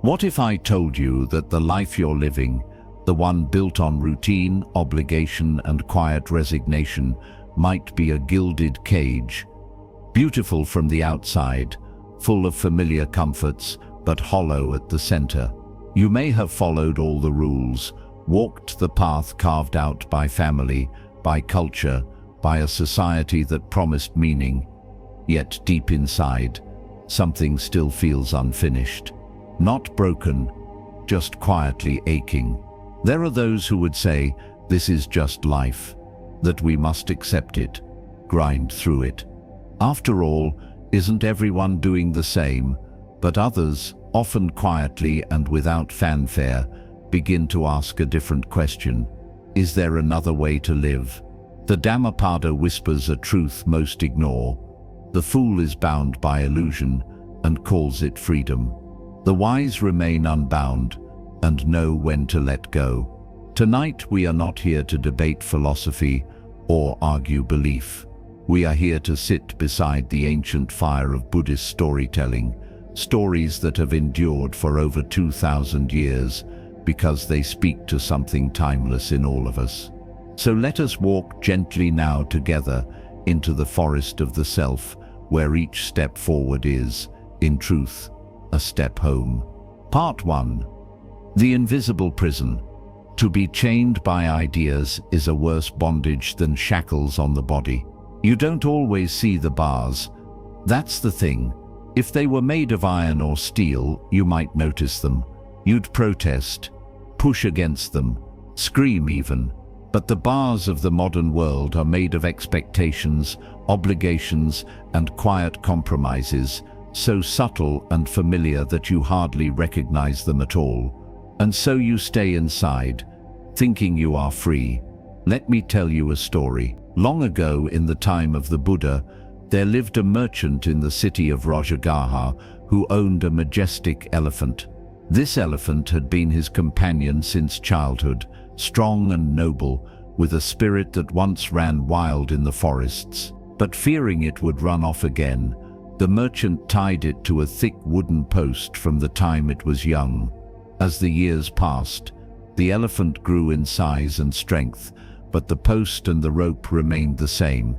What if I told you that the life you're living, the one built on routine, obligation, and quiet resignation, might be a gilded cage, beautiful from the outside, full of familiar comforts, but hollow at the center? You may have followed all the rules, walked the path carved out by family, by culture, by a society that promised meaning, yet deep inside, something still feels unfinished. Not broken, just quietly aching. There are those who would say, this is just life, that we must accept it, grind through it. After all, isn't everyone doing the same? But others, often quietly and without fanfare, begin to ask a different question. Is there another way to live? The Dhammapada whispers a truth most ignore. The fool is bound by illusion and calls it freedom. The wise remain unbound and know when to let go. Tonight we are not here to debate philosophy or argue belief. We are here to sit beside the ancient fire of Buddhist storytelling, stories that have endured for over 2,000 years because they speak to something timeless in all of us. So let us walk gently now together into the forest of the self, where each step forward is, in truth, a step home. Part 1. The invisible prison. To be chained by ideas is a worse bondage than shackles on the body. You don't always see the bars. That's the thing. If they were made of iron or steel, you might notice them. You'd protest, push against them, scream even. But the bars of the modern world are made of expectations, obligations, and quiet compromises, so subtle and familiar that you hardly recognize them at all. And so you stay inside, thinking you are free. Let me tell you a story. Long ago, in the time of the Buddha, there lived a merchant in the city of Rajagaha who owned a majestic elephant. This elephant had been his companion since childhood, strong and noble, with a spirit that once ran wild in the forests. But fearing it would run off again, the merchant tied it to a thick wooden post from the time it was young. As the years passed, the elephant grew in size and strength, but the post and the rope remained the same.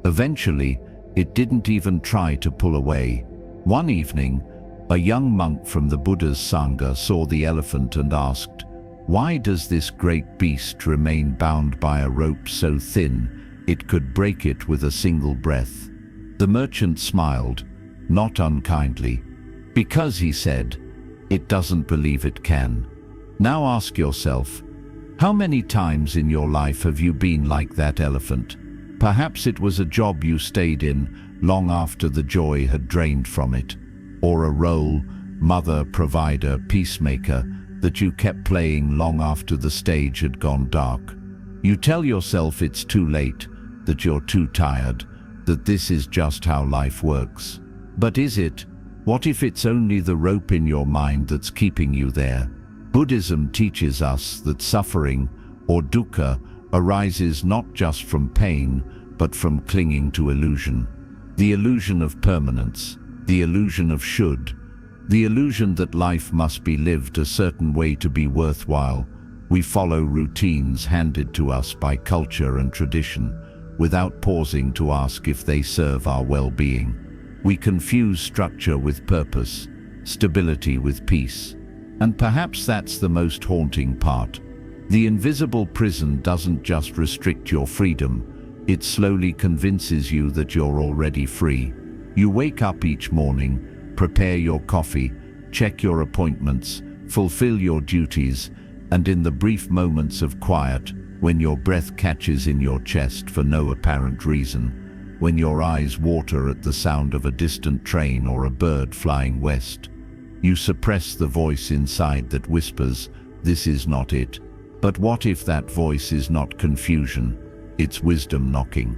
Eventually, it didn't even try to pull away. One evening, a young monk from the Buddha's Sangha saw the elephant and asked, "Why does this great beast remain bound by a rope so thin it could break it with a single breath?" The merchant smiled, not unkindly. "Because," he said, "it doesn't believe it can." Now ask yourself, how many times in your life have you been like that elephant? Perhaps it was a job you stayed in long after the joy had drained from it, or a role, mother, provider, peacemaker, that you kept playing long after the stage had gone dark. You tell yourself it's too late, that you're too tired, that this is just how life works. But is it? What if it's only the rope in your mind that's keeping you there? Buddhism teaches us that suffering, or dukkha, arises not just from pain, but from clinging to illusion. The illusion of permanence, the illusion of should, the illusion that life must be lived a certain way to be worthwhile. We follow routines handed to us by culture and tradition, without pausing to ask if they serve our well-being. We confuse structure with purpose, stability with peace. And perhaps that's the most haunting part. The invisible prison doesn't just restrict your freedom, it slowly convinces you that you're already free. You wake up each morning, prepare your coffee, check your appointments, fulfill your duties, and in the brief moments of quiet, when your breath catches in your chest for no apparent reason, when your eyes water at the sound of a distant train or a bird flying west, you suppress the voice inside that whispers, "This is not it." But what if that voice is not confusion? It's wisdom knocking.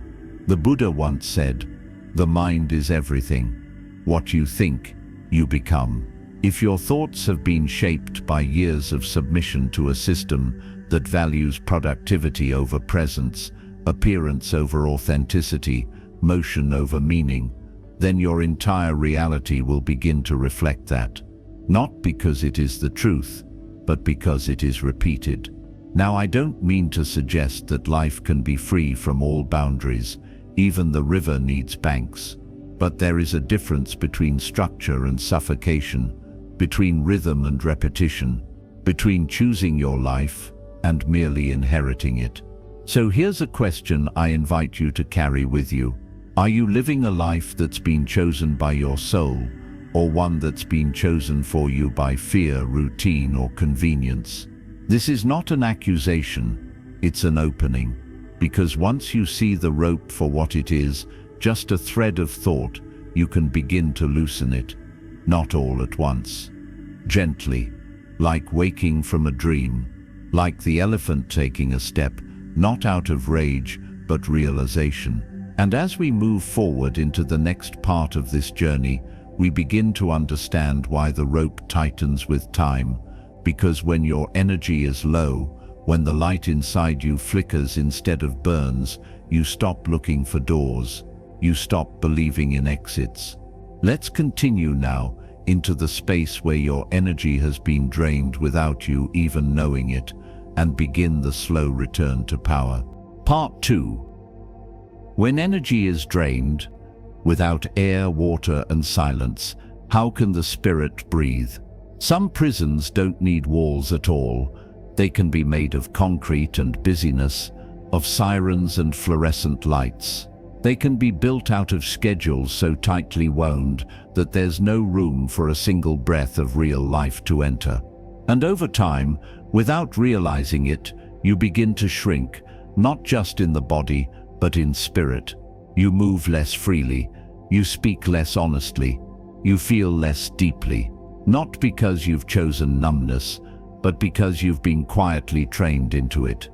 The Buddha once said, "The mind is everything. What you think, you become." If your thoughts have been shaped by years of submission to a system that values productivity over presence, appearance over authenticity, motion over meaning, then your entire reality will begin to reflect that. not because it is the truth, but because it is repeated. Now, I don't mean to suggest that life can be free from all boundaries. Even the river needs banks. But there is a difference between structure and suffocation, between rhythm and repetition, between choosing your life and merely inheriting it. So here's a question I invite you to carry with you. Are you living a life that's been chosen by your soul, or one that's been chosen for you by fear, routine, or convenience? This is not an accusation, it's an opening. Because once you see the rope for what it is, just a thread of thought, you can begin to loosen it. Not all at once. Gently, like waking from a dream, like the elephant taking a step, not out of rage, but realization. And as we move forward into the next part of this journey, we begin to understand why the rope tightens with time. Because when your energy is low, when the light inside you flickers instead of burns, you stop looking for doors. You stop believing in exits. Let's continue now into the space where your energy has been drained without you even knowing it, and begin the slow return to power. Part 2. When energy is drained, without air, water, and silence, how can the spirit breathe? Some prisons don't need walls at all. They can be made of concrete and busyness, of sirens and fluorescent lights. They can be built out of schedules so tightly wound that there's no room for a single breath of real life to enter. And over time, without realizing it, you begin to shrink, not just in the body, but in spirit. You move less freely, you speak less honestly, you feel less deeply. Not because you've chosen numbness, but because you've been quietly trained into it.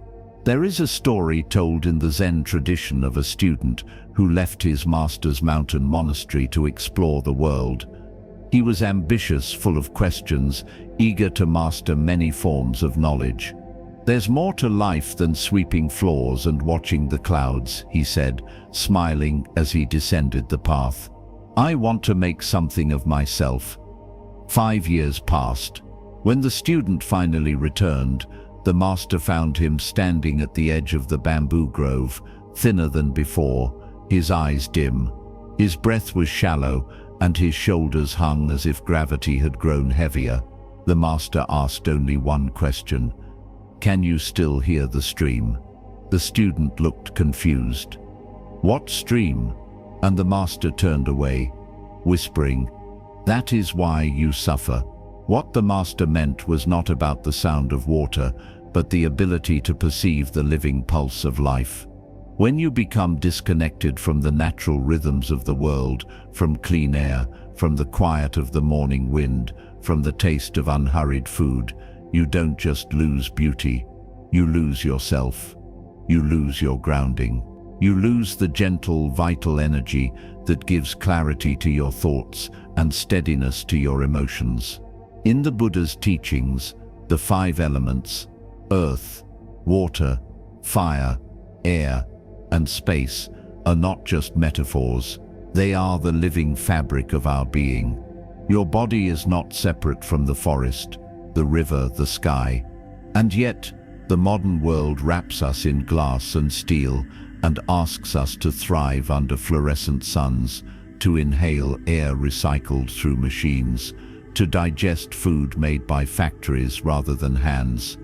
There is a story told in the Zen tradition of a student who left his master's mountain monastery to explore the world. He was ambitious, full of questions, eager to master many forms of knowledge. "There's more to life than sweeping floors and watching the clouds," he said, smiling as he descended the path. "I want to make something of myself." 5 years passed. When the student finally returned, the master found him standing at the edge of the bamboo grove, thinner than before, his eyes dim. His breath was shallow, and his shoulders hung as if gravity had grown heavier. The master asked only one question: "Can you still hear the stream?" The student looked confused. "What stream?" And the master turned away, whispering, "That is why you suffer." What the master meant was not about the sound of water, but the ability to perceive the living pulse of life. When you become disconnected from the natural rhythms of the world, from clean air, from the quiet of the morning wind, from the taste of unhurried food, you don't just lose beauty, you lose yourself. You lose your grounding. You lose the gentle, vital energy that gives clarity to your thoughts and steadiness to your emotions. In the Buddha's teachings, the 5 elements, earth, water, fire, air, and space, are not just metaphors. They are the living fabric of our being. Your body is not separate from the forest, the river, the sky. And yet, the modern world wraps us in glass and steel and asks us to thrive under fluorescent suns, to inhale air recycled through machines, to digest food made by factories rather than hands.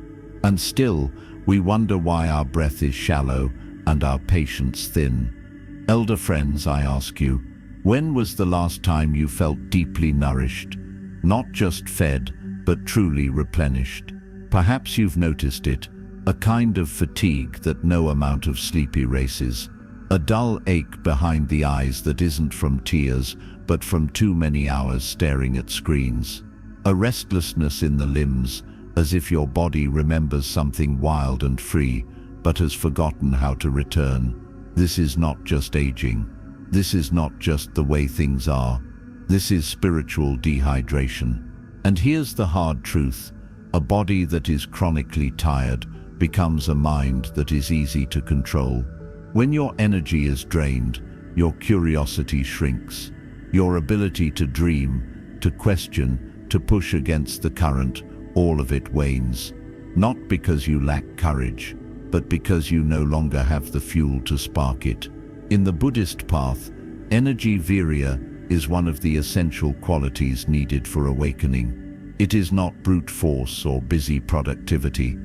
And still, we wonder why our breath is shallow and our patience thin. Elder friends, I ask you, when was the last time you felt deeply nourished? Not just fed, but truly replenished. Perhaps you've noticed it, a kind of fatigue that no amount of sleep erases. A dull ache behind the eyes that isn't from tears, but from too many hours staring at screens. A restlessness in the limbs, as if your body remembers something wild and free, but has forgotten how to return. This is not just aging. This is not just the way things are. This is spiritual dehydration. And here's the hard truth. A body that is chronically tired becomes a mind that is easy to control. When your energy is drained, your curiosity shrinks. Your ability to dream, to question, to push against the current, all of it wanes. Not because you lack courage, but because you no longer have the fuel to spark it. In the Buddhist path, energy virya is one of the essential qualities needed for awakening. It is not brute force or busy productivity.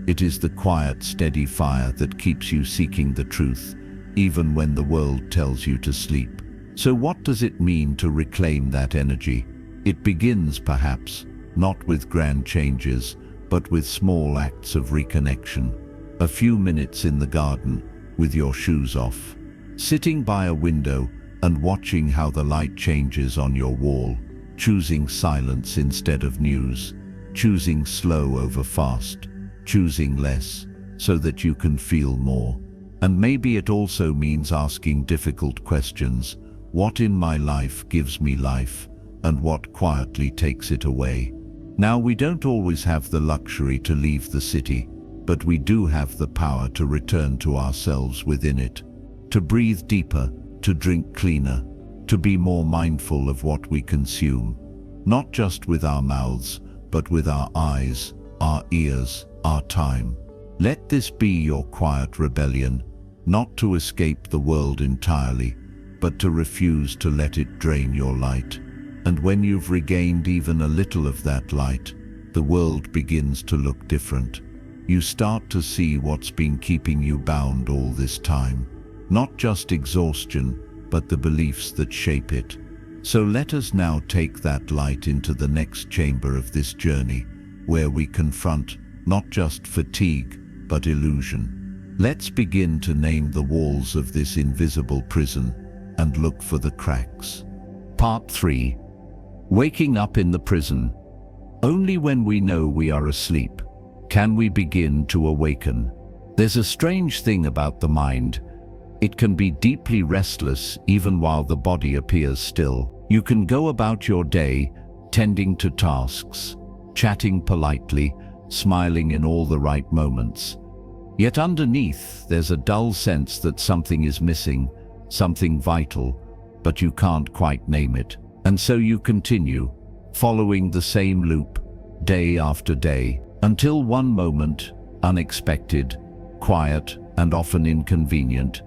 It is the quiet, steady fire that keeps you seeking the truth, even when the world tells you to sleep. So what does it mean to reclaim that energy? It begins, perhaps, not with grand changes, but with small acts of reconnection. A few minutes in the garden, with your shoes off. Sitting by a window and watching how the light changes on your wall. Choosing silence instead of news. Choosing slow over fast. Choosing less, so that you can feel more. And maybe it also means asking difficult questions. What in my life gives me life, and what quietly takes it away? Now, we don't always have the luxury to leave the city, but we do have the power to return to ourselves within it, to breathe deeper, to drink cleaner, to be more mindful of what we consume, not just with our mouths, but with our eyes, our ears, our time. Let this be your quiet rebellion, not to escape the world entirely, but to refuse to let it drain your light. And when you've regained even a little of that light, the world begins to look different. You start to see what's been keeping you bound all this time. Not just exhaustion, but the beliefs that shape it. So let us now take that light into the next chamber of this journey, where we confront not just fatigue, but illusion. Let's begin to name the walls of this invisible prison and look for the cracks. Part 3. Waking up in the prison. Only when we know we are asleep can we begin to awaken. There's a strange thing about the mind. It can be deeply restless even while the body appears still. You can go about your day, tending to tasks, chatting politely, smiling in all the right moments. Yet underneath, there's a dull sense that something is missing, something vital, but you can't quite name it. And so you continue, following the same loop, day after day, until one moment, unexpected, quiet, and often inconvenient,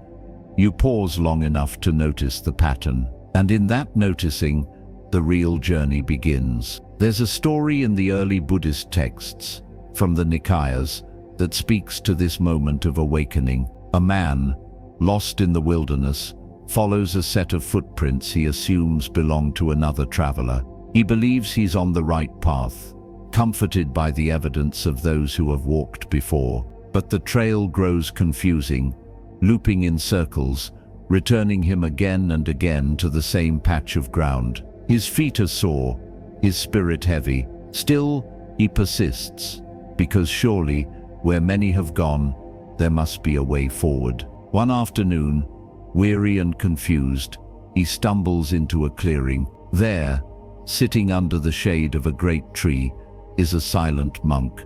you pause long enough to notice the pattern. And in that noticing, the real journey begins. There's a story in the early Buddhist texts, from the Nikayas, that speaks to this moment of awakening. A man, lost in the wilderness, follows a set of footprints he assumes belong to another traveler. He believes he's on the right path, comforted by the evidence of those who have walked before. But the trail grows confusing, looping in circles, returning him again and again to the same patch of ground. His feet are sore, his spirit heavy. Still, he persists, because surely, where many have gone, there must be a way forward. One afternoon, weary and confused, he stumbles into a clearing. There, sitting under the shade of a great tree, is a silent monk,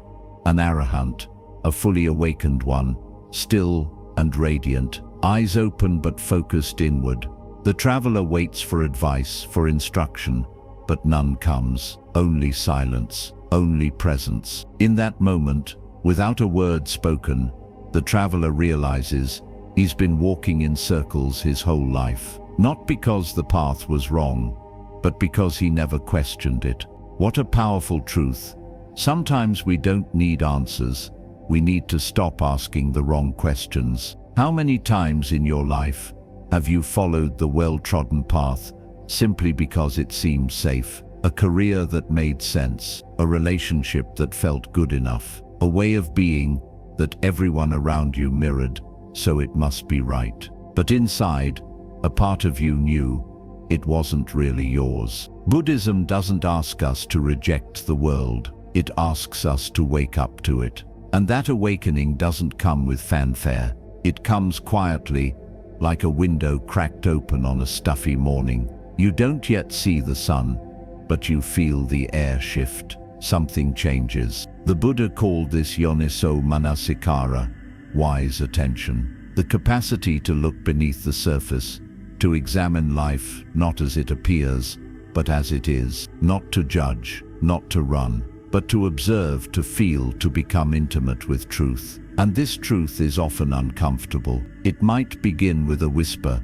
an arahant, a fully awakened one, still and radiant, eyes open but focused inward. The traveler waits for advice, for instruction, but none comes. Only silence, only presence. In that moment, without a word spoken, the traveler realizes he's been walking in circles his whole life. Not because the path was wrong, but because he never questioned it. What a powerful truth. Sometimes we don't need answers. We need to stop asking the wrong questions. How many times in your life have you followed the well-trodden path simply because it seemed safe? A career that made sense, a relationship that felt good enough, a way of being that everyone around you mirrored, so it must be right. But inside, a part of you knew it wasn't really yours. Buddhism doesn't ask us to reject the world. It asks us to wake up to it. And that awakening doesn't come with fanfare. It comes quietly, like a window cracked open on a stuffy morning. You don't yet see the sun, but you feel the air shift. Something changes. The Buddha called this yoniso manasikara, wise attention. The capacity to look beneath the surface, to examine life not as it appears, but as it is. Not to judge, not to run, but to observe, to feel, to become intimate with truth. And this truth is often uncomfortable. It might begin with a whisper,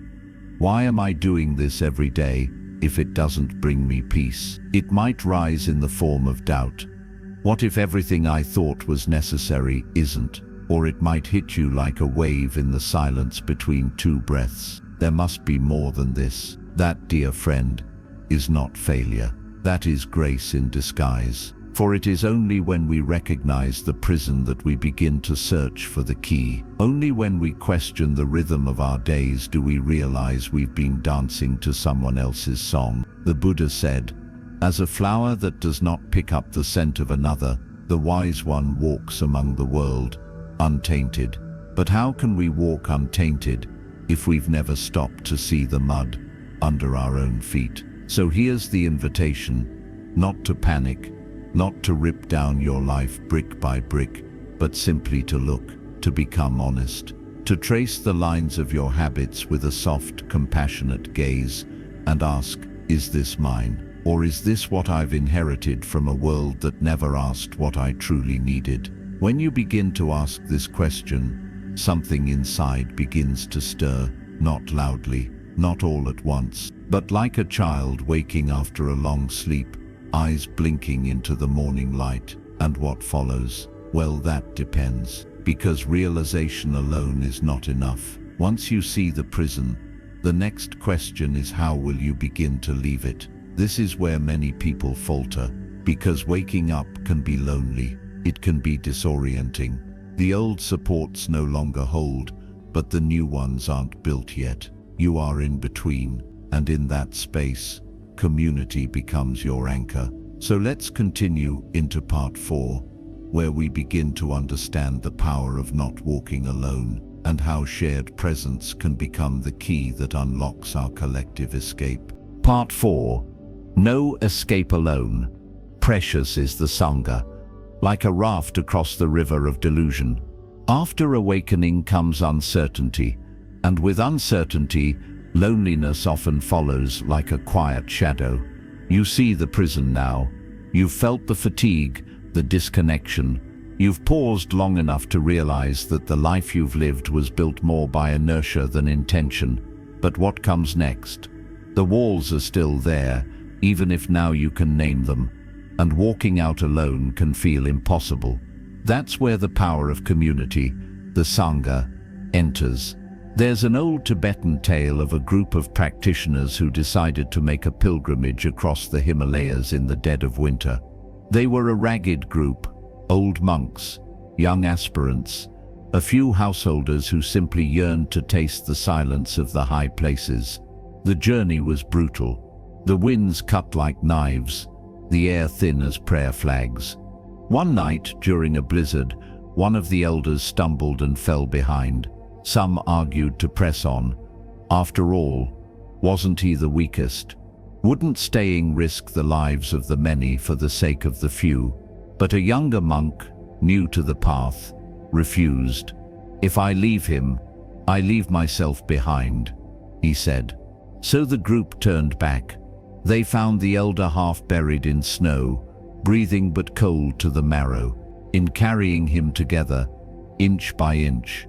"Why am I doing this every day if it doesn't bring me peace?" It might rise in the form of doubt. What if everything I thought was necessary isn't? Or it might hit you like a wave in the silence between two breaths. There must be more than this. That, dear friend, is not failure. That is grace in disguise. For it is only when we recognize the prison that we begin to search for the key. Only when we question the rhythm of our days do we realize we've been dancing to someone else's song. The Buddha said, "As a flower that does not pick up the scent of another, the wise one walks among the world, untainted." But how can we walk untainted if we've never stopped to see the mud under our own feet? So here's the invitation, not to panic, not to rip down your life brick by brick, but simply to look, to become honest, to trace the lines of your habits with a soft, compassionate gaze and ask, is this mine? Or is this what I've inherited from a world that never asked what I truly needed? When you begin to ask this question, something inside begins to stir, not loudly, not all at once, but like a child waking after a long sleep, eyes blinking into the morning light. And what follows? Well, that depends, because realization alone is not enough. Once you see the prison, the next question is, how will you begin to leave it? This is where many people falter, because waking up can be lonely. It can be disorienting. The old supports no longer hold, but the new ones aren't built yet. You are in between, and in that space, community becomes your anchor. So let's continue into part 4, where we begin to understand the power of not walking alone and how shared presence can become the key that unlocks our collective escape. Part 4. No escape alone. Precious is the Sangha, like a raft across the river of delusion. After awakening comes uncertainty, and with uncertainty, loneliness often follows like a quiet shadow. You see the prison now. You've felt the fatigue, the disconnection. You've paused long enough to realize that the life you've lived was built more by inertia than intention. But what comes next? The walls are still there, even if now you can name them, and walking out alone can feel impossible. That's where the power of community, the Sangha, enters. There's an old Tibetan tale of a group of practitioners who decided to make a pilgrimage across the Himalayas in the dead of winter. They were a ragged group, old monks, young aspirants, a few householders who simply yearned to taste the silence of the high places. The journey was brutal. The winds cut like knives, the air thin as prayer flags. One night, during a blizzard, one of the elders stumbled and fell behind. Some argued to press on. After all, wasn't he the weakest? Wouldn't staying risk the lives of the many for the sake of the few? But a younger monk, new to the path, refused. "If I leave him, I leave myself behind," he said. So the group turned back. They found the elder half buried in snow, breathing but cold to the marrow. In carrying him together, inch by inch,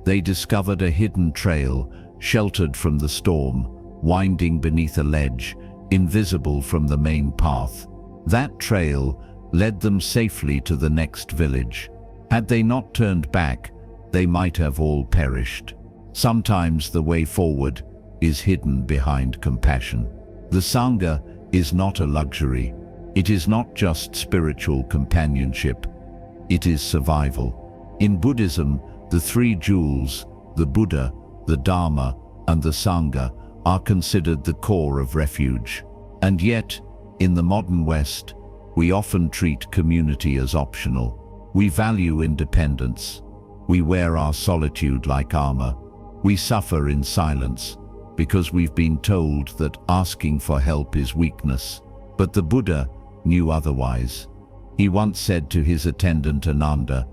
they discovered a hidden trail, sheltered from the storm, winding beneath a ledge, invisible from the main path. That trail led them safely to the next village. Had they not turned back, they might have all perished. Sometimes the way forward is hidden behind compassion. The Sangha is not a luxury. It is not just spiritual companionship. It is survival. In Buddhism, the three jewels, the Buddha, the Dharma, and the Sangha, are considered the core of refuge. And yet, in the modern West, we often treat community as optional. We value independence. We wear our solitude like armor. We suffer in silence because we've been told that asking for help is weakness. But the Buddha knew otherwise. He once said to his attendant Ananda,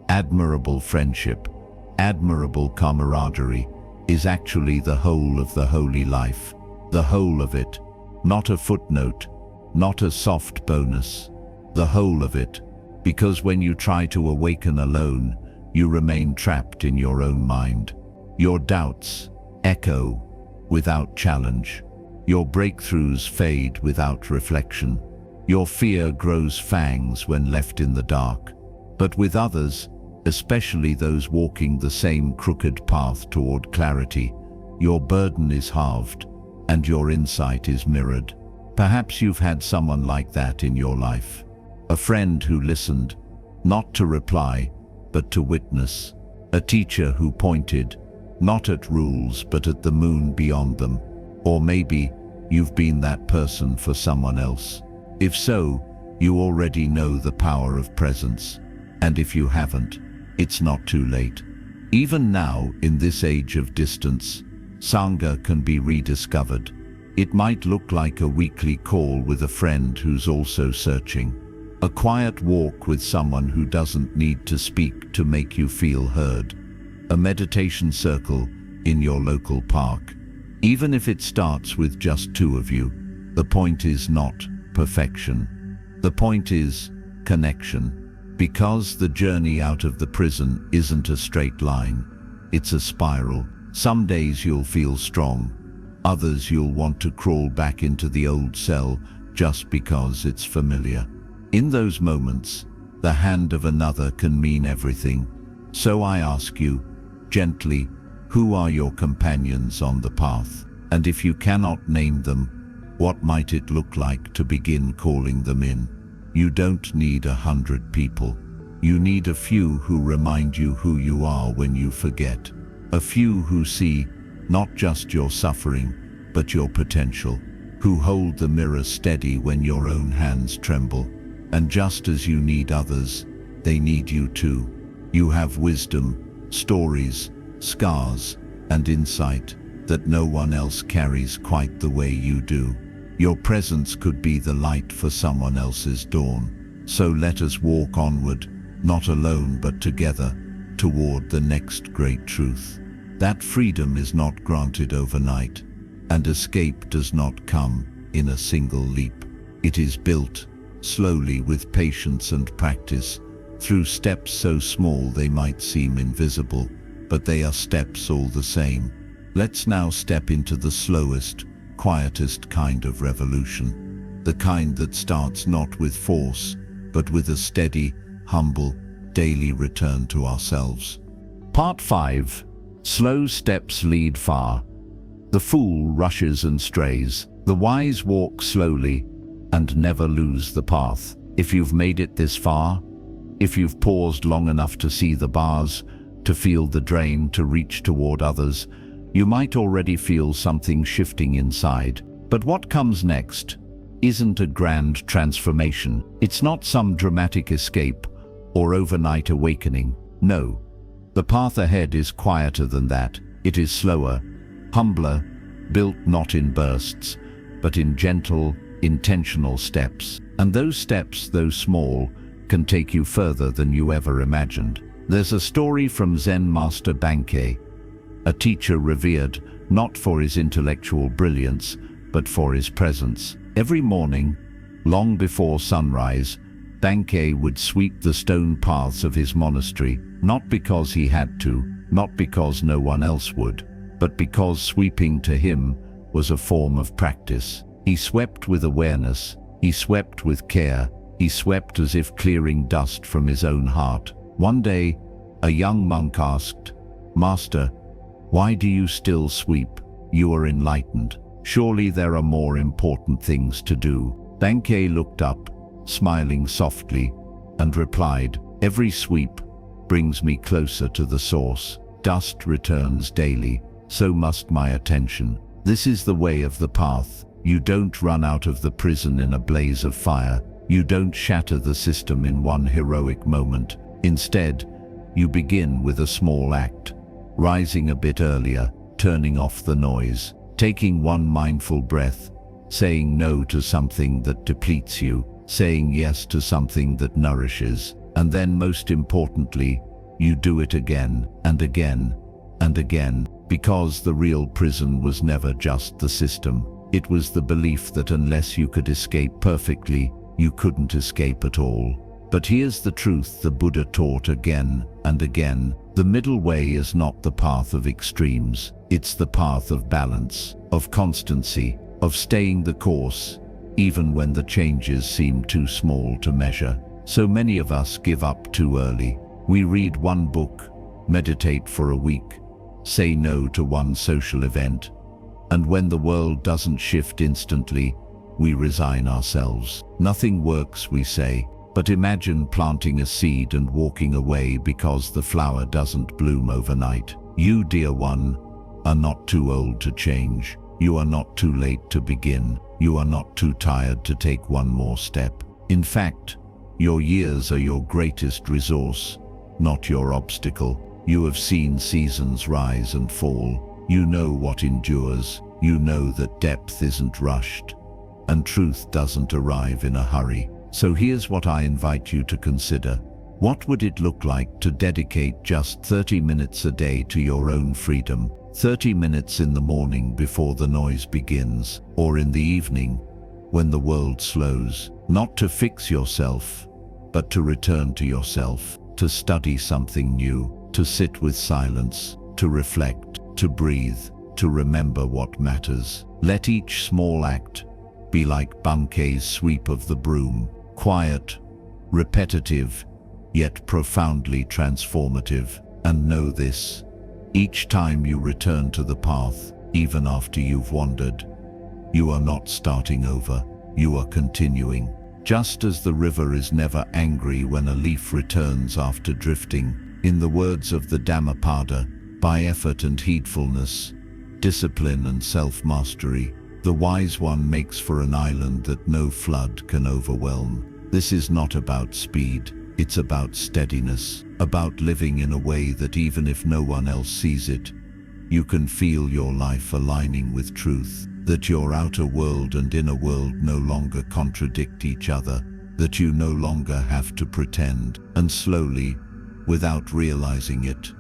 "Admirable friendship, admirable camaraderie, is actually the whole of the holy life. The whole of it, not a footnote, not a soft bonus. the whole of it, because when you try to awaken alone, you remain trapped in your own mind. Your doubts echo without challenge. Your breakthroughs fade without reflection. Your fear grows fangs when left in the dark. But with others, especially those walking the same crooked path toward clarity, your burden is halved and your insight is mirrored. Perhaps you've had someone like that in your life. A friend who listened, not to reply, but to witness. A teacher who pointed, not at rules, but at the moon beyond them. Or maybe you've been that person for someone else. If so, you already know the power of presence. And if you haven't, it's not too late. Even now, in this age of distance, Sangha can be rediscovered. It might look like a weekly call with a friend who's also searching. A quiet walk with someone who doesn't need to speak to make you feel heard. A meditation circle in your local park. Even if it starts with just two of you, the point is not perfection. The point is connection. Because the journey out of the prison isn't a straight line. It's a spiral. Some days you'll feel strong. Others you'll want to crawl back into the old cell just because it's familiar. In those moments, the hand of another can mean everything. So I ask you, gently, who are your companions on the path? And if you cannot name them, what might it look like to begin calling them in? You don't need 100 people. You need a few who remind you who you are when you forget. A few who see not just your suffering, but your potential. Who hold the mirror steady when your own hands tremble. And just as you need others, they need you too. You have wisdom, stories, scars, and insight that no one else carries quite the way you do. Your presence could be the light for someone else's dawn. So let us walk onward, not alone but together, toward the next great truth. That freedom is not granted overnight, and escape does not come in a single leap. It is built slowly with patience and practice, through steps so small they might seem invisible, but they are steps all the same. Let's now step into the slowest, quietest kind of revolution. The kind that starts not with force, but with a steady, humble, daily return to ourselves. Part 5. Slow steps lead far. The fool rushes and strays. The wise walk slowly and never lose the path. If you've made it this far, if you've paused long enough to see the bars, to feel the drain, to reach toward others, you might already feel something shifting inside. But what comes next isn't a grand transformation. It's not some dramatic escape or overnight awakening. No, the path ahead is quieter than that. It is slower, humbler, built not in bursts, but in gentle, intentional steps. And those steps, though small, can take you further than you ever imagined. There's a story from Zen master Bankei, a teacher revered not for his intellectual brilliance, but for his presence. Every morning, long before sunrise, Bankei would sweep the stone paths of his monastery, not because he had to, not because no one else would, but because sweeping to him was a form of practice. He swept with awareness, he swept with care, he swept as if clearing dust from his own heart. One day, a young monk asked, "Master, why do you still sweep? You are enlightened. Surely there are more important things to do." Bankei looked up, smiling softly, and replied, "Every sweep brings me closer to the source. Dust returns daily, so must my attention. This is the way of the path. You don't run out of the prison in a blaze of fire. You don't shatter the system in one heroic moment. Instead, you begin with a small act, rising a bit earlier, turning off the noise, taking one mindful breath, saying no to something that depletes you, saying yes to something that nourishes. And then, most importantly, you do it again and again and again, because the real prison was never just the system. It was the belief that unless you could escape perfectly, you couldn't escape at all. But here's the truth the Buddha taught again and again. The middle way is not the path of extremes. It's the path of balance, of constancy, of staying the course, even when the changes seem too small to measure. So many of us give up too early. We read one book, meditate for a week, say no to one social event, and when the world doesn't shift instantly, we resign ourselves. Nothing works, we say. But imagine planting a seed and walking away because the flower doesn't bloom overnight. You, dear one, are not too old to change. You are not too late to begin. You are not too tired to take one more step. In fact, your years are your greatest resource, not your obstacle. You have seen seasons rise and fall. You know what endures. You know that depth isn't rushed, and truth doesn't arrive in a hurry. So here's what I invite you to consider. What would it look like to dedicate just 30 minutes a day to your own freedom? 30 minutes in the morning before the noise begins, or in the evening when the world slows. Not to fix yourself, but to return to yourself, to study something new, to sit with silence, to reflect, to breathe, to remember what matters. Let each small act be like Bankei's sweep of the broom. Quiet, repetitive, yet profoundly transformative. And know this, each time you return to the path, even after you've wandered, you are not starting over, you are continuing. Just as the river is never angry when a leaf returns after drifting, in the words of the Dhammapada, by effort and heedfulness, discipline and self-mastery, the wise one makes for an island that no flood can overwhelm. This is not about speed, it's about steadiness, about living in a way that even if no one else sees it, you can feel your life aligning with truth, that your outer world and inner world no longer contradict each other, that you no longer have to pretend, and slowly, without realizing it,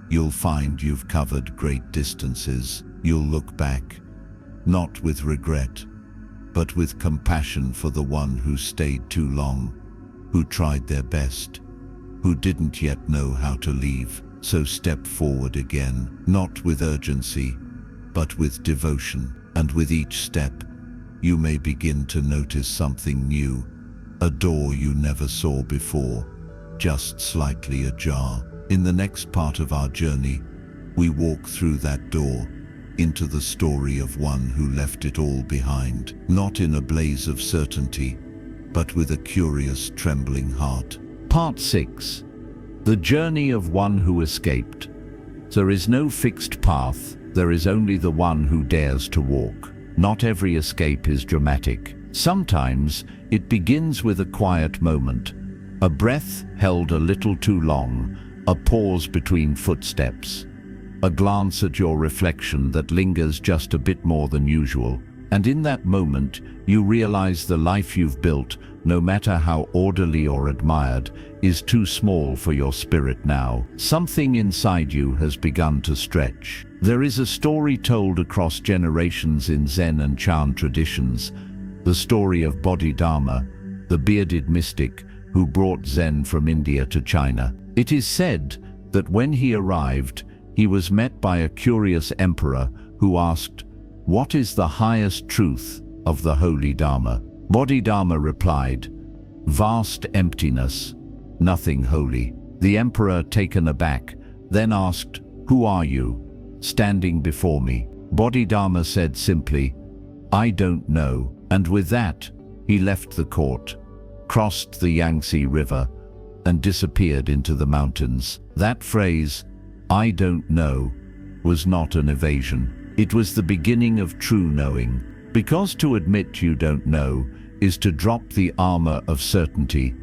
you'll find you've covered great distances. You'll look back, not with regret, but with compassion for the one who stayed too long, who tried their best, who didn't yet know how to leave. So step forward again, not with urgency, but with devotion. And with each step, you may begin to notice something new, a door you never saw before, just slightly ajar. In the next part of our journey, we walk through that door, into the story of one who left it all behind, not in a blaze of certainty, but with a curious, trembling heart. Part 6. The journey of one who escaped. There is no fixed path, there is only the one who dares to walk. Not every escape is dramatic. Sometimes it begins with a quiet moment, a breath held a little too long, a pause between footsteps, a glance at your reflection that lingers just a bit more than usual. And in that moment, you realize the life you've built, no matter how orderly or admired, is too small for your spirit now. Something inside you has begun to stretch. There is a story told across generations in Zen and Chan traditions, the story of Bodhidharma, the bearded mystic who brought Zen from India to China. It is said that when he arrived, he was met by a curious emperor who asked, "What is the highest truth of the holy Dharma?" Bodhidharma replied, "Vast emptiness, nothing holy." The emperor, taken aback, then asked, "Who are you, standing before me?" Bodhidharma said simply, "I don't know." And with that, he left the court, crossed the Yangtze River, and disappeared into the mountains. That phrase, "I don't know," was not an evasion. It was the beginning of true knowing. Because to admit you don't know is to drop the armor of certainty,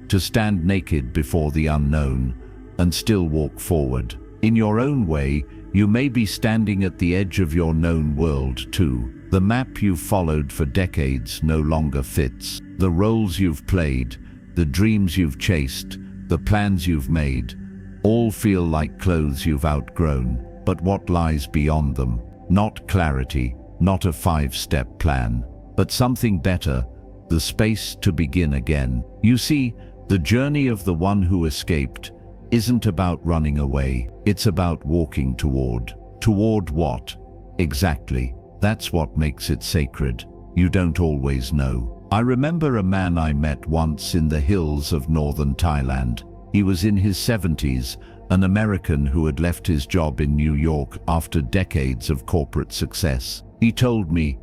to stand naked before the unknown, and still walk forward. In your own way, you may be standing at the edge of your known world too. The map you've followed for decades no longer fits. The roles you've played, the dreams you've chased, the plans you've made, all feel like clothes you've outgrown. But what lies beyond them? Not clarity, not a 5-step plan, but something better, the space to begin again. You see, the journey of the one who escaped isn't about running away. It's about walking toward. Toward what? Exactly. That's what makes it sacred. You don't always know. I remember a man I met once in the hills of northern Thailand. He was in his 70s, an American who had left his job in New York after decades of corporate success. He told me,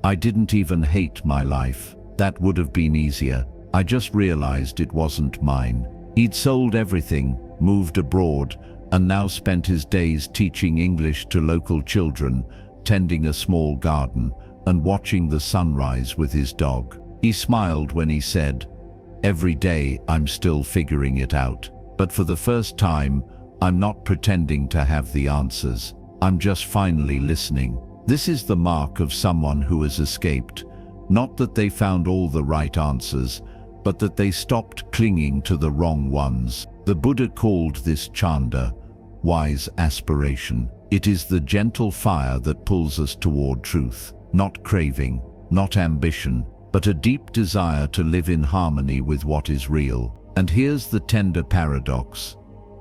"I didn't even hate my life. That would have been easier. I just realized it wasn't mine." He'd sold everything, moved abroad, and now spent his days teaching English to local children, tending a small garden, and watching the sunrise with his dog. He smiled when he said, "Every day I'm still figuring it out. But for the first time, I'm not pretending to have the answers. I'm just finally listening." This is the mark of someone who has escaped. Not that they found all the right answers, but that they stopped clinging to the wrong ones. The Buddha called this chanda, wise aspiration. It is the gentle fire that pulls us toward truth. Not craving, not ambition, but a deep desire to live in harmony with what is real. And here's the tender paradox.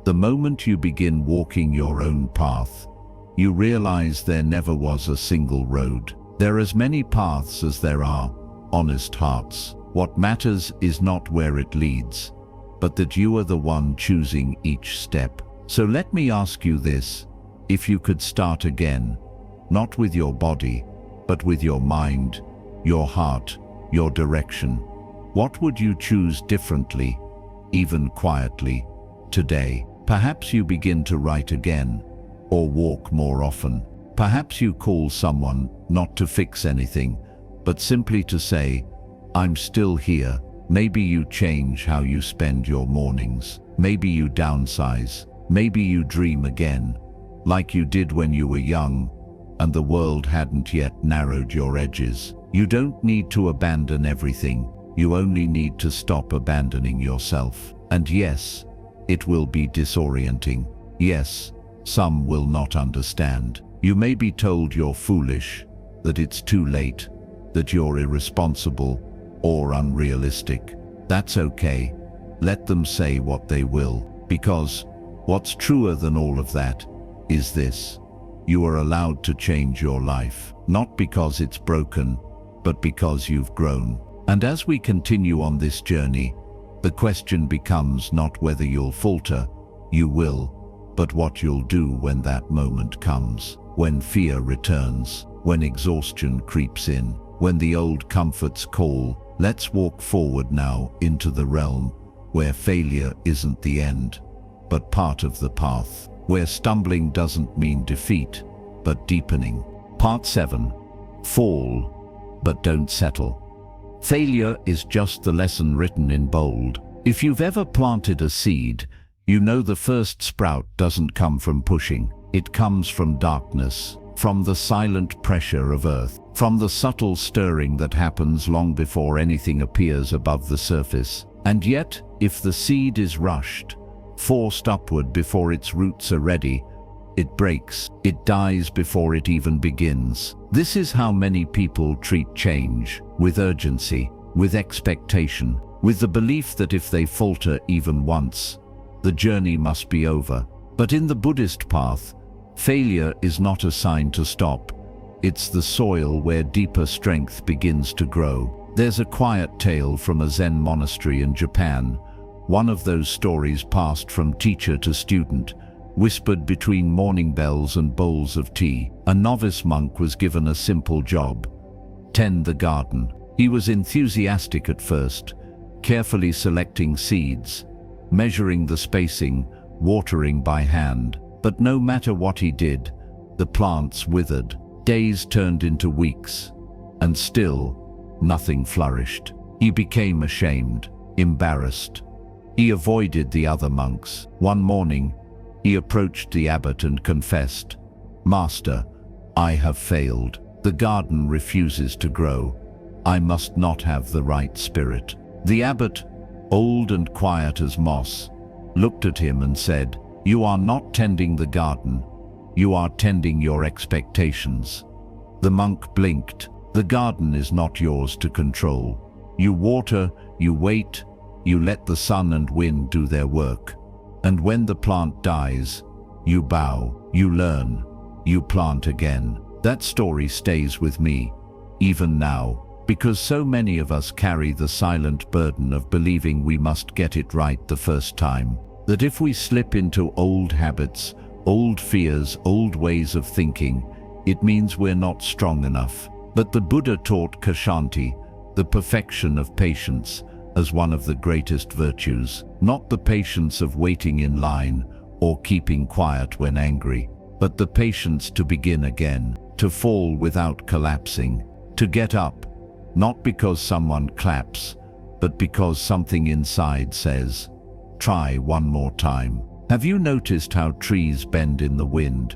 The moment you begin walking your own path, you realize there never was a single road. There are as many paths as there are honest hearts. What matters is not where it leads, but that you are the one choosing each step. So let me ask you this: if you could start again, not with your body, but with your mind, your heart, your direction, what would you choose differently, even quietly, today? Perhaps you begin to write again, or walk more often. Perhaps you call someone, not to fix anything, but simply to say, "I'm still here." Maybe you change how you spend your mornings. Maybe you downsize. Maybe you dream again, like you did when you were young, and the world hadn't yet narrowed your edges. You don't need to abandon everything. You only need to stop abandoning yourself. And yes, it will be disorienting. Yes, some will not understand. You may be told you're foolish, that it's too late, that you're irresponsible or unrealistic. That's okay. Let them say what they will, because what's truer than all of that is this: you are allowed to change your life, not because it's broken, but because you've grown. And as we continue on this journey, the question becomes not whether you'll falter, you will, but what you'll do when that moment comes, when fear returns, when exhaustion creeps in, when the old comforts call. Let's walk forward now into the realm where failure isn't the end, but part of the path, where stumbling doesn't mean defeat, but deepening. Part 7. Fall, but don't settle. Failure is just the lesson written in bold. If you've ever planted a seed, you know the first sprout doesn't come from pushing. It comes from darkness, from the silent pressure of earth, from the subtle stirring that happens long before anything appears above the surface. And yet, if the seed is rushed, forced upward before its roots are ready, it breaks, it dies before it even begins. This is how many people treat change, with urgency, with expectation, with the belief that if they falter even once, the journey must be over. But in the Buddhist path, failure is not a sign to stop. It's the soil where deeper strength begins to grow. There's a quiet tale from a Zen monastery in Japan, one of those stories passed from teacher to student, whispered between morning bells and bowls of tea. A novice monk was given a simple job: tend the garden. He was enthusiastic at first, carefully selecting seeds, measuring the spacing, watering by hand. But no matter what he did, the plants withered. Days turned into weeks, and still nothing flourished. He became ashamed, embarrassed. He avoided the other monks. One morning, he approached the abbot and confessed, "Master, I have failed. The garden refuses to grow. I must not have the right spirit." The abbot, old and quiet as moss, looked at him and said, "You are not tending the garden. You are tending your expectations." The monk blinked. "The garden is not yours to control. You water, you wait, you let the sun and wind do their work. And when the plant dies, you bow, you learn, you plant again. That story stays with me, even now, because so many of us carry the silent burden of believing we must get it right the first time. That if we slip into old habits, old fears, old ways of thinking, it means we're not strong enough. But the Buddha taught kshanti, the perfection of patience, as one of the greatest virtues. Not the patience of waiting in line or keeping quiet when angry, but the patience to begin again, to fall without collapsing, to get up, not because someone claps, but because something inside says, try one more time. Have you noticed how trees bend in the wind?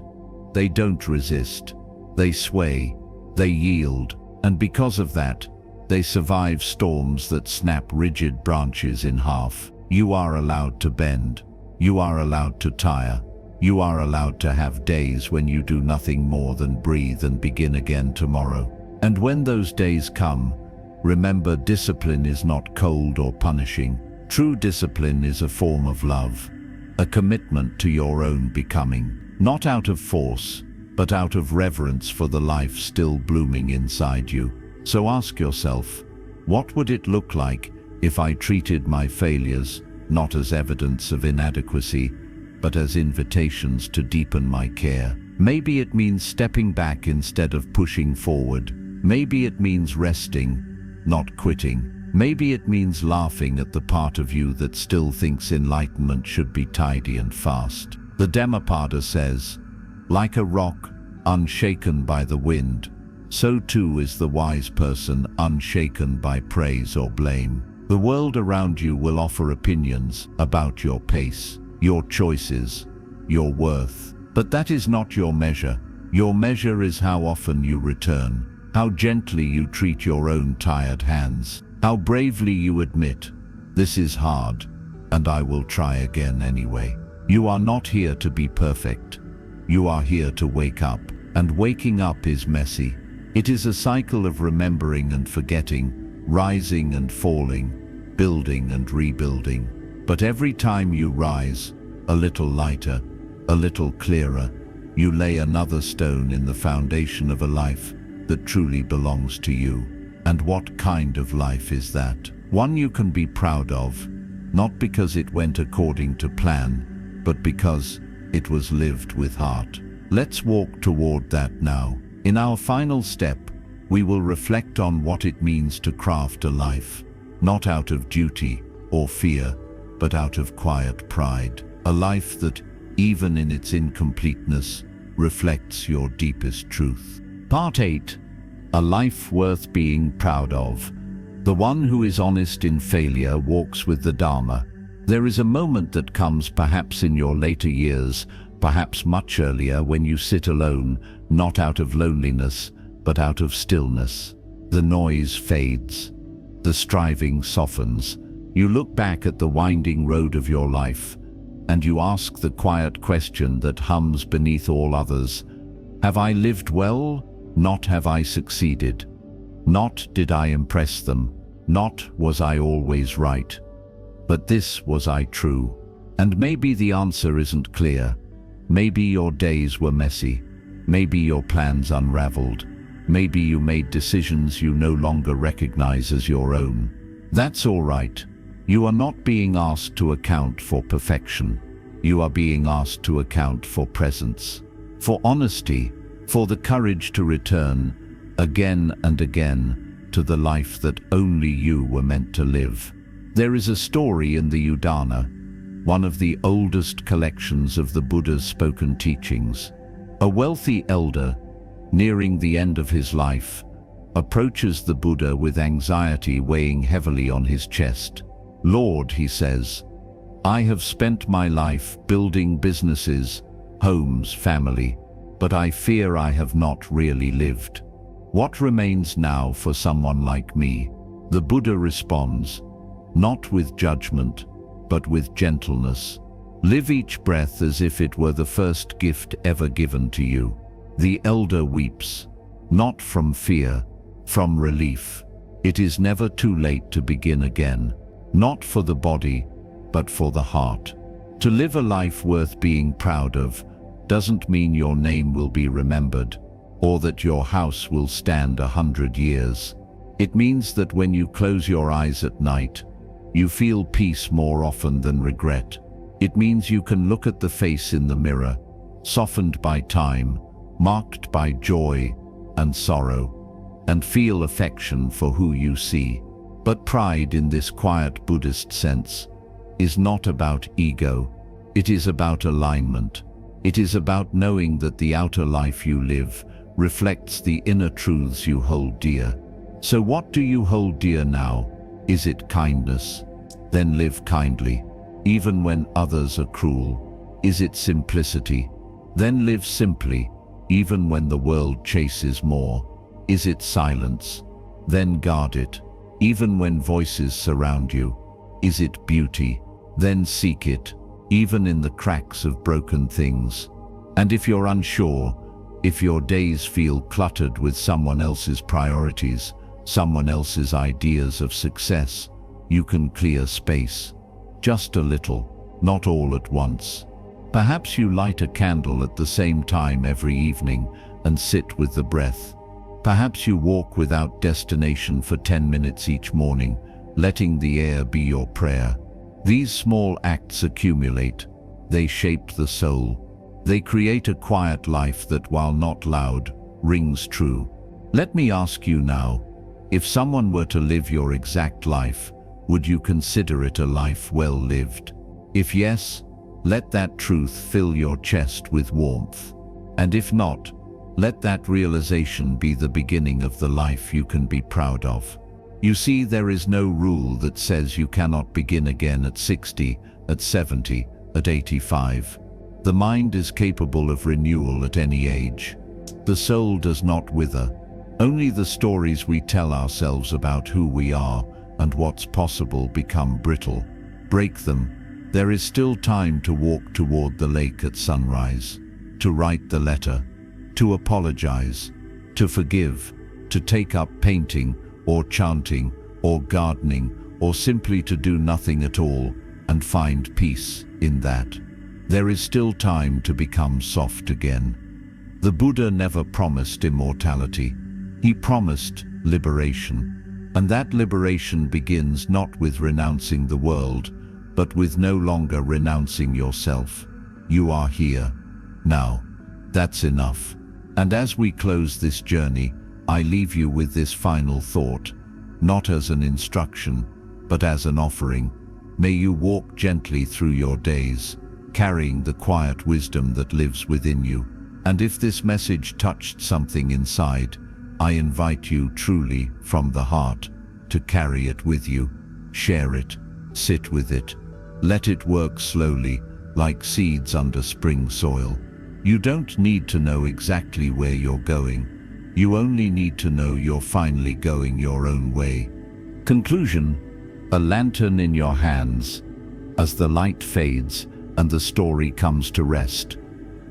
They don't resist. They sway, they yield, and because of that, they survive storms that snap rigid branches in half. You are allowed to bend. You are allowed to tire. You are allowed to have days when you do nothing more than breathe and begin again tomorrow. And when those days come, remember, discipline is not cold or punishing. True discipline is a form of love, a commitment to your own becoming, not out of force, but out of reverence for the life still blooming inside you. So ask yourself, what would it look like if I treated my failures not as evidence of inadequacy, but as invitations to deepen my care? Maybe it means stepping back instead of pushing forward. Maybe it means resting, not quitting. Maybe it means laughing at the part of you that still thinks enlightenment should be tidy and fast. The Dhammapada says, like a rock unshaken by the wind, so too is the wise person unshaken by praise or blame. The world around you will offer opinions about your pace, your choices, your worth. But that is not your measure. Your measure is how often you return, how gently you treat your own tired hands, how bravely you admit, this is hard, and I will try again anyway. You are not here to be perfect. You are here to wake up, and waking up is messy. It is a cycle of remembering and forgetting, rising and falling, building and rebuilding. But every time you rise, a little lighter, a little clearer, you lay another stone in the foundation of a life that truly belongs to you. And what kind of life is that? One you can be proud of, not because it went according to plan, but because it was lived with heart. Let's walk toward that now. In our final step, we will reflect on what it means to craft a life, not out of duty or fear, but out of quiet pride. A life that, even in its incompleteness, reflects your deepest truth. Part 8. A life worth being proud of. The one who is honest in failure walks with the Dharma. There is a moment that comes perhaps in your later years, perhaps much earlier, when you sit alone, not out of loneliness, but out of stillness. The noise fades. The striving softens. You look back at the winding road of your life, and you ask the quiet question that hums beneath all others. Have I lived well? Not have I succeeded. Not did I impress them. Not was I always right. But this was I true. And maybe the answer isn't clear. Maybe your days were messy. Maybe your plans unraveled. Maybe you made decisions you no longer recognize as your own. That's all right. You are not being asked to account for perfection. You are being asked to account for presence, for honesty, for the courage to return again and again to the life that only you were meant to live. There is a story in the Udana, one of the oldest collections of the Buddha's spoken teachings. A wealthy elder, nearing the end of his life, approaches the Buddha with anxiety weighing heavily on his chest. Lord, he says, I have spent my life building businesses, homes, family, but I fear I have not really lived. What remains now for someone like me? The Buddha responds, not with judgment, but with gentleness. Live each breath as if it were the first gift ever given to you. The elder weeps, not from fear, from relief. It is never too late to begin again, not for the body, but for the heart. To live a life worth being proud of doesn't mean your name will be remembered, or that your house will stand 100 years. It means that when you close your eyes at night, you feel peace more often than regret. It means you can look at the face in the mirror, softened by time, marked by joy and sorrow, and feel affection for who you see. But pride in this quiet Buddhist sense is not about ego. It is about alignment. It is about knowing that the outer life you live reflects the inner truths you hold dear. So what do you hold dear now? Is it kindness? Then live kindly, even when others are cruel. Is it simplicity? Then live simply, even when the world chases more. Is it silence? Then guard it, even when voices surround you. Is it beauty? Then seek it, even in the cracks of broken things. And if you're unsure, if your days feel cluttered with someone else's priorities, someone else's ideas of success, you can clear space. Just a little, not all at once. Perhaps you light a candle at the same time every evening and sit with the breath. Perhaps you walk without destination for 10 minutes each morning, letting the air be your prayer. These small acts accumulate. They shape the soul. They create a quiet life that, while not loud, rings true. Let me ask you now, if someone were to live your exact life, would you consider it a life well lived? If yes, let that truth fill your chest with warmth. And if not, let that realization be the beginning of the life you can be proud of. You see, there is no rule that says you cannot begin again at 60, at 70, at 85. The mind is capable of renewal at any age. The soul does not wither. Only the stories we tell ourselves about who we are and what's possible become brittle. Break them. There is still time to walk toward the lake at sunrise, to write the letter, to apologize, to forgive, to take up painting or chanting or gardening, or simply to do nothing at all and find peace in that. There is still time to become soft again. The Buddha never promised immortality. He promised liberation. And that liberation begins not with renouncing the world, but with no longer renouncing yourself. You are here, now. That's enough. And as we close this journey, I leave you with this final thought, not as an instruction, but as an offering. May you walk gently through your days, carrying the quiet wisdom that lives within you. And if this message touched something inside, I invite you truly, from the heart, to carry it with you. Share it, sit with it. Let it work slowly, like seeds under spring soil. You don't need to know exactly where you're going. You only need to know you're finally going your own way. Conclusion: a lantern in your hands. As the light fades and the story comes to rest,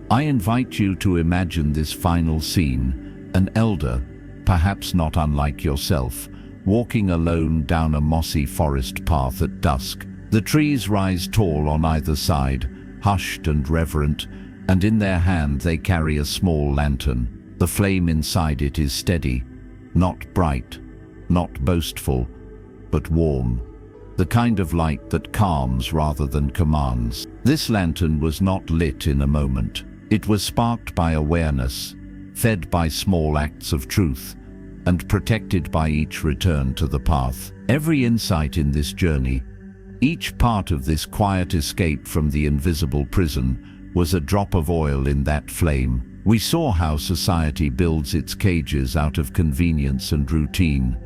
I invite you to imagine this final scene: an elder, perhaps not unlike yourself, walking alone down a mossy forest path at dusk. The trees rise tall on either side, hushed and reverent, and in their hand they carry a small lantern. The flame inside it is steady, not bright, not boastful, but warm. The kind of light that calms rather than commands. This lantern was not lit in a moment. It was sparked by awareness, fed by small acts of truth, and protected by each return to the path. Every insight in this journey, each part of this quiet escape from the invisible prison, was a drop of oil in that flame. We saw how society builds its cages out of convenience and routine,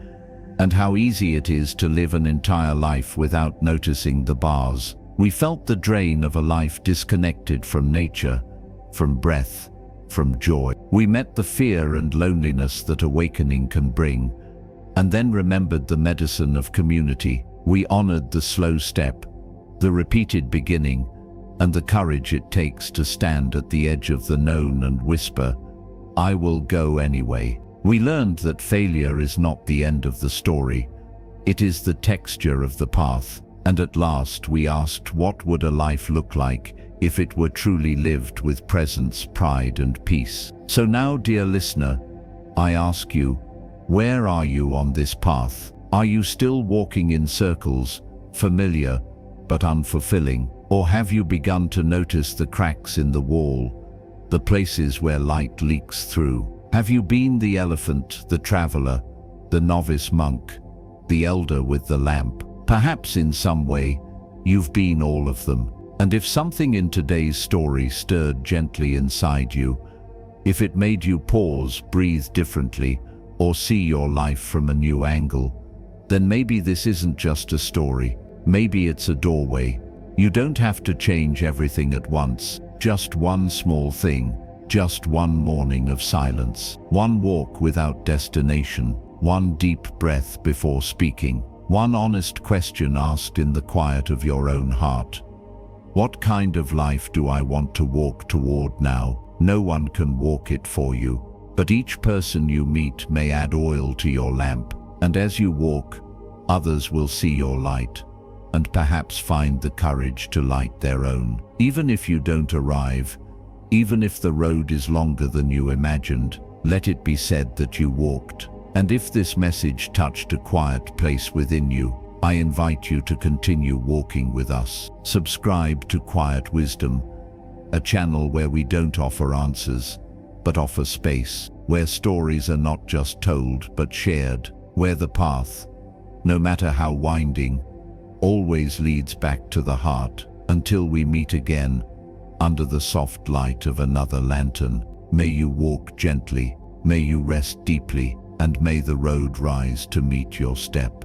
and how easy it is to live an entire life without noticing the bars. We felt the drain of a life disconnected from nature, from breath, from joy. We met the fear and loneliness that awakening can bring, and then remembered the medicine of community. We honored the slow step, the repeated beginning, and the courage it takes to stand at the edge of the known and whisper, "I will go anyway." We learned that failure is not the end of the story. It is the texture of the path. And at last we asked, what would a life look like if it were truly lived with presence, pride, and peace? So now, dear listener, I ask you, where are you on this path? Are you still walking in circles, familiar but unfulfilling? Or have you begun to notice the cracks in the wall, the places where light leaks through? Have you been the elephant, the traveler, the novice monk, the elder with the lamp? Perhaps in some way, you've been all of them. And if something in today's story stirred gently inside you, if it made you pause, breathe differently, or see your life from a new angle, then maybe this isn't just a story. Maybe it's a doorway. You don't have to change everything at once. Just one small thing. Just one morning of silence. One walk without destination. One deep breath before speaking. One honest question asked in the quiet of your own heart. What kind of life do I want to walk toward now? No one can walk it for you, but each person you meet may add oil to your lamp, and as you walk, others will see your light, and perhaps find the courage to light their own. Even if you don't arrive, even if the road is longer than you imagined, let it be said that you walked. And if this message touched a quiet place within you, I invite you to continue walking with us. Subscribe to Quiet Wisdom, a channel where we don't offer answers, but offer space, where stories are not just told but shared, where the path, no matter how winding, always leads back to the heart. Until we meet again, under the soft light of another lantern, may you walk gently, may you rest deeply, and may the road rise to meet your step.